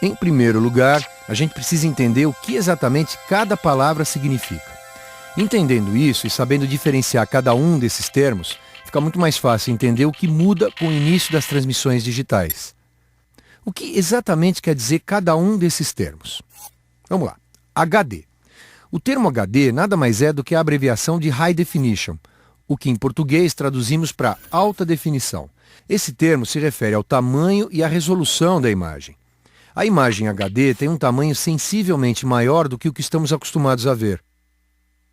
Em primeiro lugar, a gente precisa entender o que exatamente cada palavra significa. Entendendo isso e sabendo diferenciar cada um desses termos, fica muito mais fácil entender o que muda com o início das transmissões digitais. O que exatamente quer dizer cada um desses termos? Vamos lá. HD. O termo HD nada mais é do que a abreviação de High Definition, o que em português traduzimos para alta definição. Esse termo se refere ao tamanho e à resolução da imagem. A imagem HD tem um tamanho sensivelmente maior do que o que estamos acostumados a ver.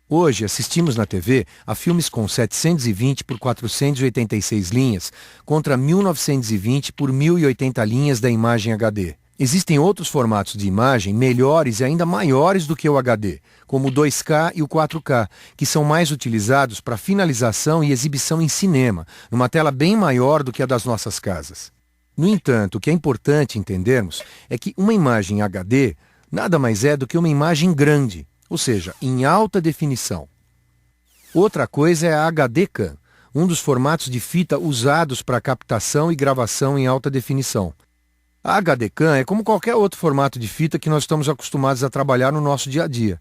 Hoje assistimos na TV a filmes com 720 por 486 linhas contra 1920 por 1080 linhas da imagem HD. Existem outros formatos de imagem melhores e ainda maiores do que o HD, como o 2K e o 4K, que são mais utilizados para finalização e exibição em cinema, numa tela bem maior do que a das nossas casas. No entanto, o que é importante entendermos é que uma imagem HD nada mais é do que uma imagem grande, ou seja, em alta definição. Outra coisa é a HD-CAM, um dos formatos de fita usados para captação e gravação em alta definição. A HD-CAM é como qualquer outro formato de fita que nós estamos acostumados a trabalhar no nosso dia a dia.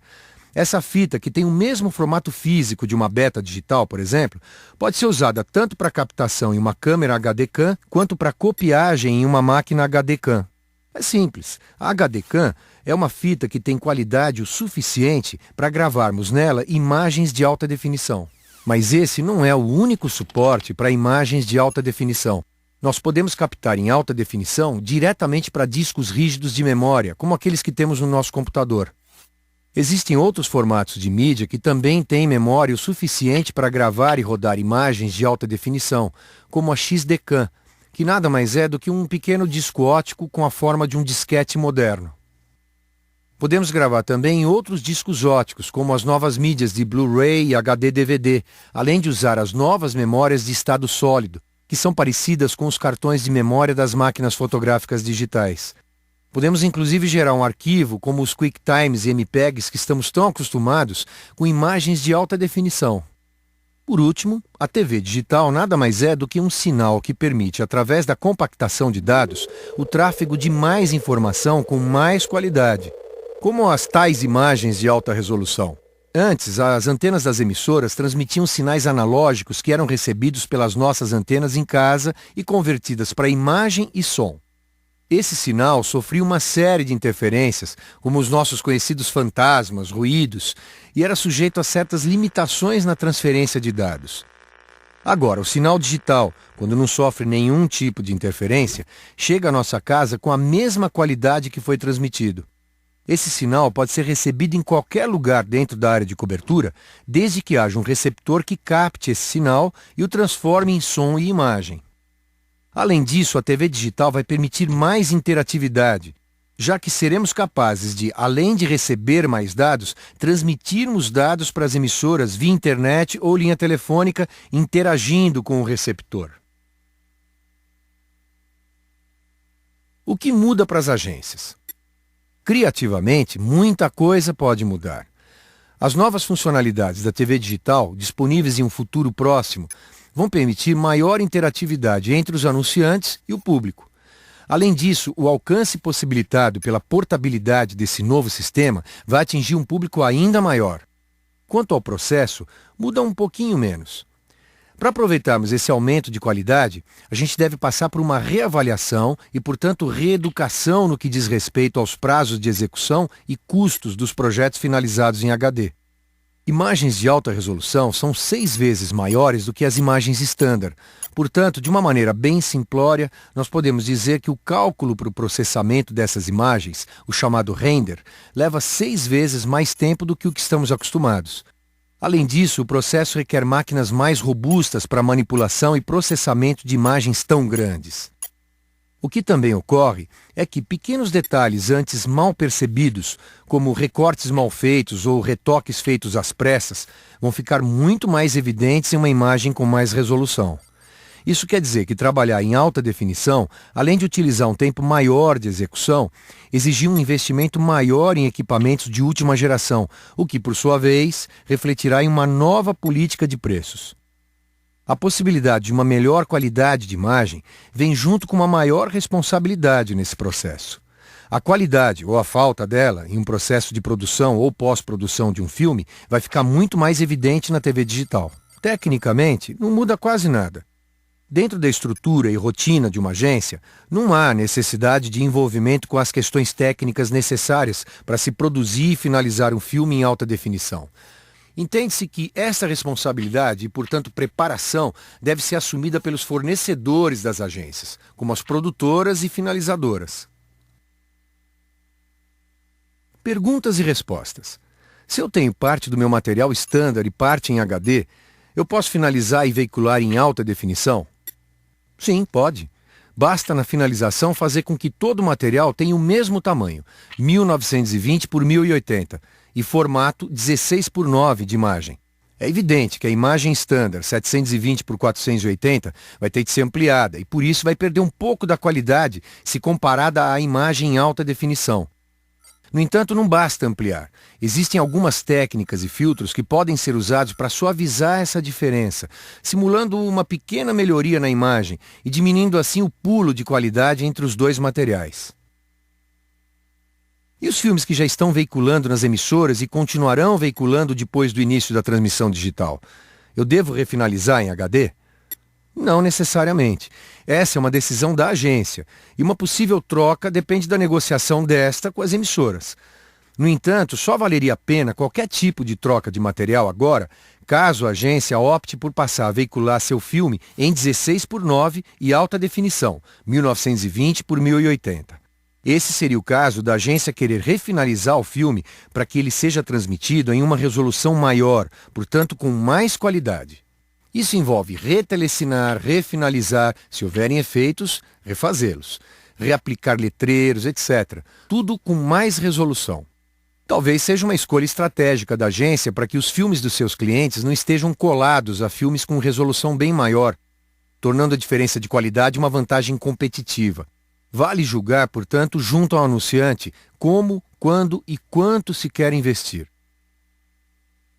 Essa fita, que tem o mesmo formato físico de uma beta digital, por exemplo, pode ser usada tanto para captação em uma câmera HD-CAM quanto para copiagem em uma máquina HD-CAM. É simples. A HD-CAM é uma fita que tem qualidade o suficiente para gravarmos nela imagens de alta definição. Mas esse não é o único suporte para imagens de alta definição. Nós podemos captar em alta definição diretamente para discos rígidos de memória, como aqueles que temos no nosso computador. Existem outros formatos de mídia que também têm memória o suficiente para gravar e rodar imagens de alta definição, como a XD-CAM, que nada mais é do que um pequeno disco óptico com a forma de um disquete moderno. Podemos gravar também em outros discos ópticos, como as novas mídias de Blu-ray e HD-DVD, além de usar as novas memórias de estado sólido, que são parecidas com os cartões de memória das máquinas fotográficas digitais. Podemos inclusive gerar um arquivo, como os QuickTimes e MPEGs que estamos tão acostumados, com imagens de alta definição. Por último, a TV digital nada mais é do que um sinal que permite, através da compactação de dados, o tráfego de mais informação com mais qualidade, como as tais imagens de alta resolução. Antes, as antenas das emissoras transmitiam sinais analógicos que eram recebidos pelas nossas antenas em casa e convertidas para imagem e som. Esse sinal sofria uma série de interferências, como os nossos conhecidos fantasmas, ruídos, e era sujeito a certas limitações na transferência de dados. Agora, o sinal digital, quando não sofre nenhum tipo de interferência, chega à nossa casa com a mesma qualidade que foi transmitido. Esse sinal pode ser recebido em qualquer lugar dentro da área de cobertura, desde que haja um receptor que capte esse sinal e o transforme em som e imagem. Além disso, a TV digital vai permitir mais interatividade, já que seremos capazes de, além de receber mais dados, transmitirmos dados para as emissoras via internet ou linha telefônica, interagindo com o receptor. O que muda para as agências? Criativamente, muita coisa pode mudar. As novas funcionalidades da TV digital, disponíveis em um futuro próximo, vão permitir maior interatividade entre os anunciantes e o público. Além disso, o alcance possibilitado pela portabilidade desse novo sistema vai atingir um público ainda maior. Quanto ao processo, muda um pouquinho menos. Para aproveitarmos esse aumento de qualidade, a gente deve passar por uma reavaliação e, portanto, reeducação no que diz respeito aos prazos de execução e custos dos projetos finalizados em HD. Imagens de alta resolução são 6 vezes maiores do que as imagens standard. Portanto, de uma maneira bem simplória, nós podemos dizer que o cálculo para o processamento dessas imagens, o chamado render, leva 6 vezes mais tempo do que o que estamos acostumados. Além disso, o processo requer máquinas mais robustas para manipulação e processamento de imagens tão grandes. O que também ocorre é que pequenos detalhes antes mal percebidos, como recortes mal feitos ou retoques feitos às pressas, vão ficar muito mais evidentes em uma imagem com mais resolução. Isso quer dizer que trabalhar em alta definição, além de utilizar um tempo maior de execução, exigir um investimento maior em equipamentos de última geração, o que, por sua vez, refletirá em uma nova política de preços. A possibilidade de uma melhor qualidade de imagem vem junto com uma maior responsabilidade nesse processo. A qualidade ou a falta dela em um processo de produção ou pós-produção de um filme vai ficar muito mais evidente na TV digital. Tecnicamente, não muda quase nada. Dentro da estrutura e rotina de uma agência, não há necessidade de envolvimento com as questões técnicas necessárias para se produzir e finalizar um filme em alta definição. Entende-se que essa responsabilidade e, portanto, preparação deve ser assumida pelos fornecedores das agências, como as produtoras e finalizadoras. Perguntas e respostas. Se eu tenho parte do meu material standard e parte em HD, eu posso finalizar e veicular em alta definição? Sim, pode. Basta na finalização fazer com que todo o material tenha o mesmo tamanho, 1920 por 1080, e formato 16 por 9 de imagem. É evidente que a imagem standard 720 por 480 vai ter que ser ampliada e por isso vai perder um pouco da qualidade se comparada à imagem em alta definição. No entanto, não basta ampliar. Existem algumas técnicas e filtros que podem ser usados para suavizar essa diferença, simulando uma pequena melhoria na imagem e diminuindo assim o pulo de qualidade entre os dois materiais. E os filmes que já estão veiculando nas emissoras e continuarão veiculando depois do início da transmissão digital? Eu devo refinalizar em HD? Não necessariamente. Essa é uma decisão da agência, e uma possível troca depende da negociação desta com as emissoras. No entanto, só valeria a pena qualquer tipo de troca de material agora, caso a agência opte por passar a veicular seu filme em 16 por 9 e alta definição, 1920 por 1080. Esse seria o caso da agência querer refinalizar o filme para que ele seja transmitido em uma resolução maior, portanto com mais qualidade. Isso envolve retelecinar, refinalizar, se houverem efeitos, refazê-los, reaplicar letreiros, etc. Tudo com mais resolução. Talvez seja uma escolha estratégica da agência para que os filmes dos seus clientes não estejam colados a filmes com resolução bem maior, tornando a diferença de qualidade uma vantagem competitiva. Vale julgar, portanto, junto ao anunciante como, quando e quanto se quer investir.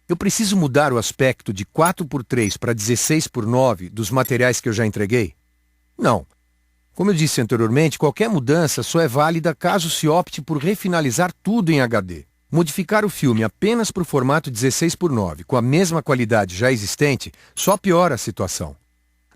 Eu preciso mudar o aspecto de 4x3 para 16 por 9 dos materiais que eu já entreguei? Não. Como eu disse anteriormente, qualquer mudança só é válida caso se opte por refinalizar tudo em HD. Modificar o filme apenas para o formato 16 por 9 com a mesma qualidade já existente só piora a situação.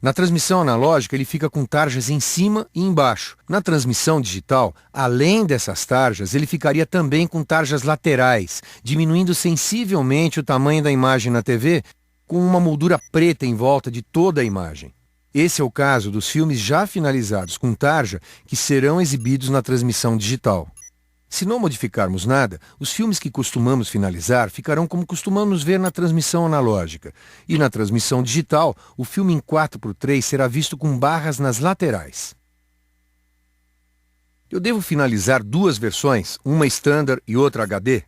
Na transmissão analógica, ele fica com tarjas em cima e embaixo. Na transmissão digital, além dessas tarjas, ele ficaria também com tarjas laterais, diminuindo sensivelmente o tamanho da imagem na TV, com uma moldura preta em volta de toda a imagem. Esse é o caso dos filmes já finalizados com tarja que serão exibidos na transmissão digital. Se não modificarmos nada, os filmes que costumamos finalizar ficarão como costumamos ver na transmissão analógica. E na transmissão digital, o filme em 4x3 será visto com barras nas laterais. Eu devo finalizar duas versões, uma standard e outra HD?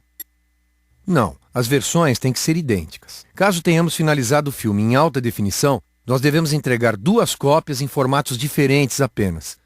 Não, as versões têm que ser idênticas. Caso tenhamos finalizado o filme em alta definição, nós devemos entregar duas cópias em formatos diferentes apenas.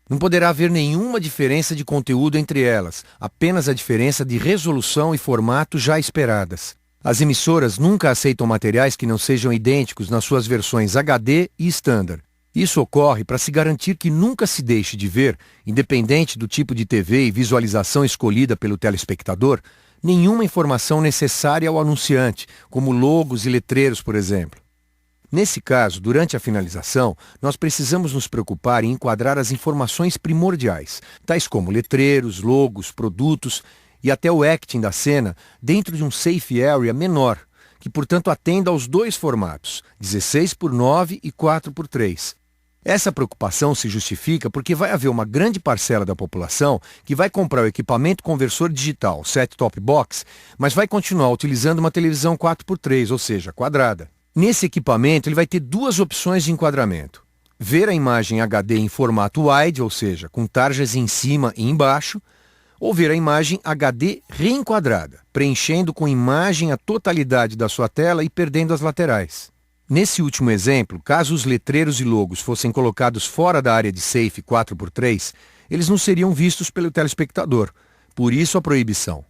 Não poderá haver nenhuma diferença de conteúdo entre elas, apenas a diferença de resolução e formato já esperadas. As emissoras nunca aceitam materiais que não sejam idênticos nas suas versões HD e Standard. Isso ocorre para se garantir que nunca se deixe de ver, independente do tipo de TV e visualização escolhida pelo telespectador, nenhuma informação necessária ao anunciante, como logos e letreiros, por exemplo. Nesse caso, durante a finalização, nós precisamos nos preocupar em enquadrar as informações primordiais, tais como letreiros, logos, produtos e até o acting da cena, dentro de um safe area menor, que portanto atenda aos dois formatos, 16 por 9 e 4x3. Essa preocupação se justifica porque vai haver uma grande parcela da população que vai comprar o equipamento conversor digital, set-top box, mas vai continuar utilizando uma televisão 4x3, ou seja, quadrada. Nesse equipamento, ele vai ter duas opções de enquadramento. Ver a imagem HD em formato wide, ou seja, com tarjas em cima e embaixo, ou ver a imagem HD reenquadrada, preenchendo com imagem a totalidade da sua tela e perdendo as laterais. Nesse último exemplo, caso os letreiros e logos fossem colocados fora da área de safe 4x3, eles não seriam vistos pelo telespectador, por isso a proibição.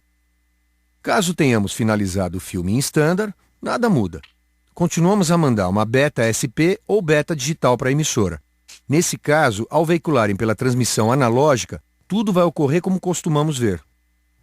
Caso tenhamos finalizado o filme em standard, nada muda. Continuamos a mandar uma beta SP ou beta digital para a emissora. Nesse caso, ao veicularem pela transmissão analógica, tudo vai ocorrer como costumamos ver.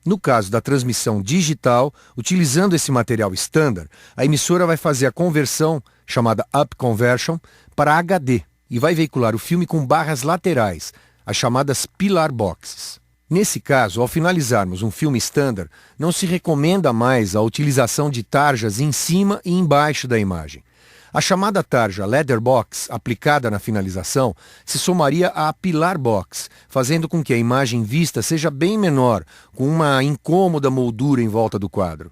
No caso da transmissão digital, utilizando esse material standard, a emissora vai fazer a conversão, chamada up conversion, para HD e vai veicular o filme com barras laterais, as chamadas pillar boxes. Nesse caso, ao finalizarmos um filme standard, não se recomenda mais a utilização de tarjas em cima e embaixo da imagem. A chamada tarja letterbox, aplicada na finalização, se somaria à pillar box, fazendo com que a imagem vista seja bem menor, com uma incômoda moldura em volta do quadro.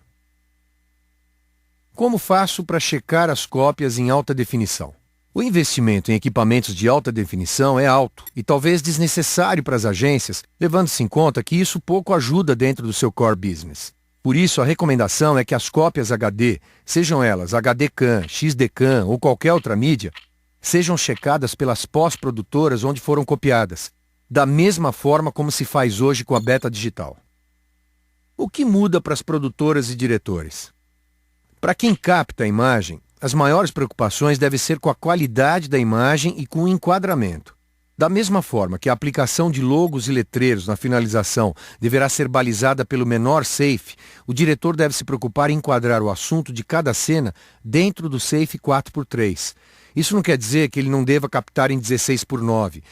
Como faço para checar as cópias em alta definição? O investimento em equipamentos de alta definição é alto e talvez desnecessário para as agências, levando-se em conta que isso pouco ajuda dentro do seu core business. Por isso, a recomendação é que as cópias HD, sejam elas HDCAM, XDCAM ou qualquer outra mídia, sejam checadas pelas pós-produtoras onde foram copiadas, da mesma forma como se faz hoje com a beta digital. O que muda para as produtoras e diretores? Para quem capta a imagem, as maiores preocupações devem ser com a qualidade da imagem e com o enquadramento. Da mesma forma que a aplicação de logos e letreiros na finalização deverá ser balizada pelo menor safe, o diretor deve se preocupar em enquadrar o assunto de cada cena dentro do safe 4x3. Isso não quer dizer que ele não deva captar em 16:9,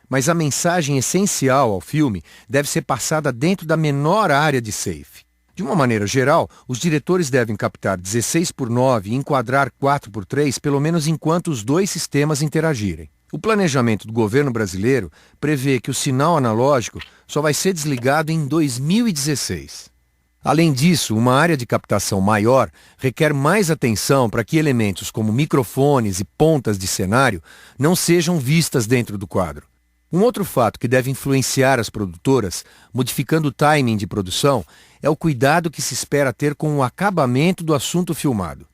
mas a mensagem essencial ao filme deve ser passada dentro da menor área de safe. De uma maneira geral, os diretores devem captar 16:9 e enquadrar 4x3 pelo menos enquanto os dois sistemas interagirem. O planejamento do governo brasileiro prevê que o sinal analógico só vai ser desligado em 2016. Além disso, uma área de captação maior requer mais atenção para que elementos como microfones e pontas de cenário não sejam vistas dentro do quadro. Um outro fato que deve influenciar as produtoras, modificando o timing de produção, é o cuidado que se espera ter com o acabamento do assunto filmado.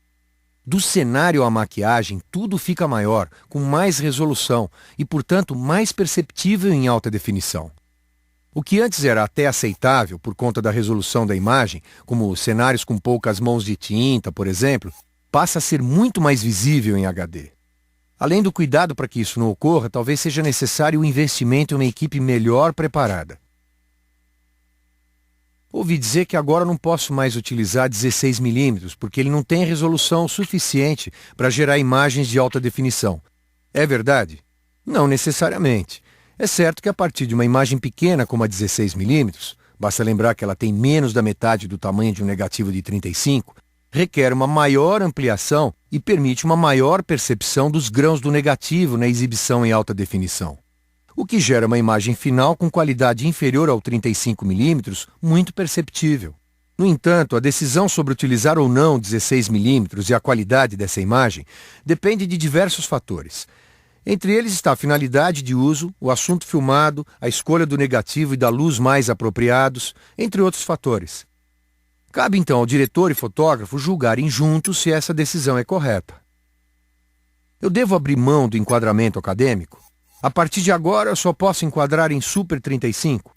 Do cenário à maquiagem, tudo fica maior, com mais resolução e, portanto, mais perceptível em alta definição. O que antes era até aceitável por conta da resolução da imagem, como cenários com poucas mãos de tinta, por exemplo, passa a ser muito mais visível em HD. Além do cuidado para que isso não ocorra, talvez seja necessário o investimento em uma equipe melhor preparada. Ouvi dizer que agora não posso mais utilizar 16mm, porque ele não tem resolução suficiente para gerar imagens de alta definição. É verdade? Não necessariamente. É certo que a partir de uma imagem pequena como a 16mm, basta lembrar que ela tem menos da metade do tamanho de um negativo de 35, requer uma maior ampliação e permite uma maior percepção dos grãos do negativo na exibição em alta definição, o que gera uma imagem final com qualidade inferior ao 35mm, muito perceptível. No entanto, a decisão sobre utilizar ou não 16mm e a qualidade dessa imagem depende de diversos fatores. Entre eles está a finalidade de uso, o assunto filmado, a escolha do negativo e da luz mais apropriados, entre outros fatores. Cabe então ao diretor e fotógrafo julgarem juntos se essa decisão é correta. Eu devo abrir mão do enquadramento acadêmico? A partir de agora eu só posso enquadrar em Super 35?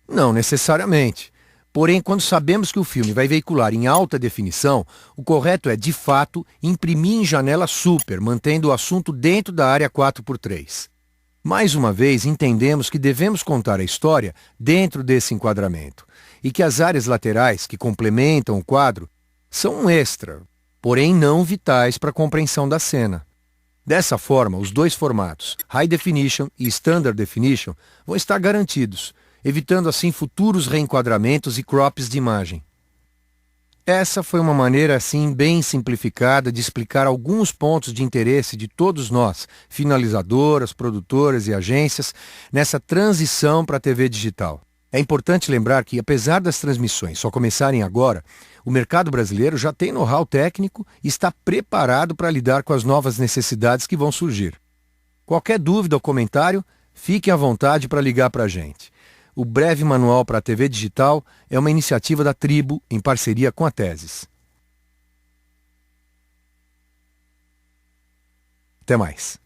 Não necessariamente. Porém, quando sabemos que o filme vai veicular em alta definição, o correto é, de fato, imprimir em janela Super, mantendo o assunto dentro da área 4x3. Mais uma vez, entendemos que devemos contar a história dentro desse enquadramento e que as áreas laterais que complementam o quadro são um extra, porém não vitais para a compreensão da cena. Dessa forma, os dois formatos, High Definition e Standard Definition, vão estar garantidos, evitando assim futuros reenquadramentos e crops de imagem. Essa foi uma maneira assim bem simplificada de explicar alguns pontos de interesse de todos nós, finalizadoras, produtoras e agências, nessa transição para a TV digital. É importante lembrar que, apesar das transmissões só começarem agora, o mercado brasileiro já tem know-how técnico e está preparado para lidar com as novas necessidades que vão surgir. Qualquer dúvida ou comentário, fiquem à vontade para ligar para a gente. O Breve Manual para a TV Digital é uma iniciativa da Tribo em parceria com a Tesis. Até mais.